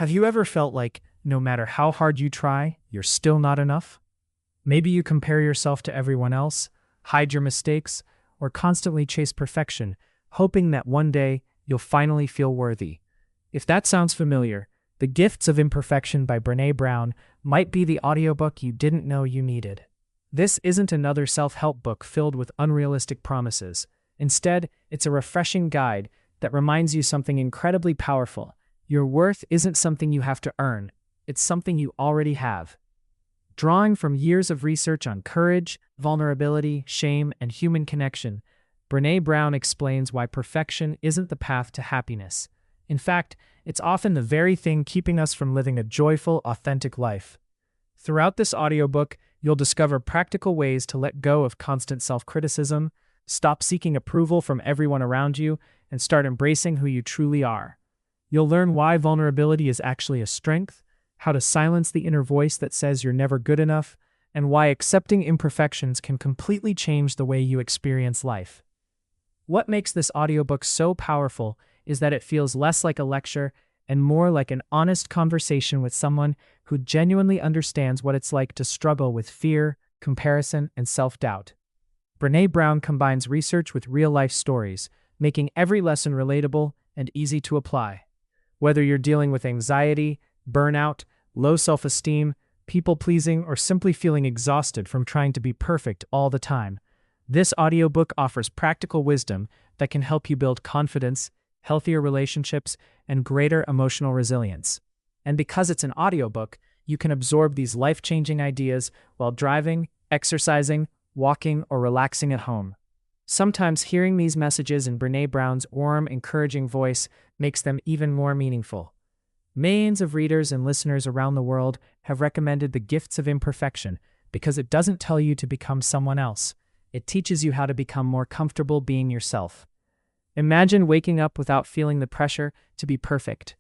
Have you ever felt like no matter how hard you try, you're still not enough? Maybe you compare yourself to everyone else, hide your mistakes, or constantly chase perfection, hoping that one day you'll finally feel worthy. If that sounds familiar, The Gifts of Imperfection by Brené Brown might be the audiobook you didn't know you needed. This isn't another self-help book filled with unrealistic promises. Instead, it's a refreshing guide that reminds you something incredibly powerful. Your worth isn't something you have to earn, it's something you already have. Drawing from years of research on courage, vulnerability, shame, and human connection, Brené Brown explains why perfection isn't the path to happiness. In fact, it's often the very thing keeping us from living a joyful, authentic life. Throughout this audiobook, you'll discover practical ways to let go of constant self-criticism, stop seeking approval from everyone around you, and start embracing who you truly are. You'll learn why vulnerability is actually a strength, how to silence the inner voice that says you're never good enough, and why accepting imperfections can completely change the way you experience life. What makes this audiobook so powerful is that it feels less like a lecture and more like an honest conversation with someone who genuinely understands what it's like to struggle with fear, comparison, and self-doubt. Brené Brown combines research with real-life stories, making every lesson relatable and easy to apply. Whether you're dealing with anxiety, burnout, low self-esteem, people-pleasing, or simply feeling exhausted from trying to be perfect all the time, this audiobook offers practical wisdom that can help you build confidence, healthier relationships, and greater emotional resilience. And because it's an audiobook, you can absorb these life-changing ideas while driving, exercising, walking, or relaxing at home. Sometimes hearing these messages in Brené Brown's warm, encouraging voice makes them even more meaningful. Millions of readers and listeners around the world have recommended The Gifts of Imperfection because it doesn't tell you to become someone else. It teaches you how to become more comfortable being yourself. Imagine waking up without feeling the pressure to be perfect.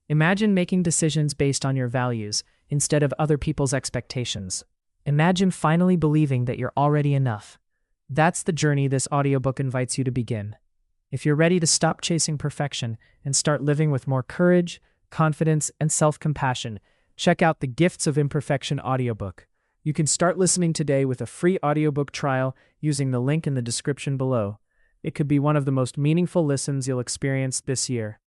Imagine making decisions based on your values instead of other people's expectations. Imagine finally believing that you're already enough. That's the journey this audiobook invites you to begin. If you're ready to stop chasing perfection and start living with more courage, confidence, and self-compassion, check out The Gifts of Imperfection audiobook. You can start listening today with a free audiobook trial using the link in the description below. It could be one of the most meaningful listens you'll experience this year.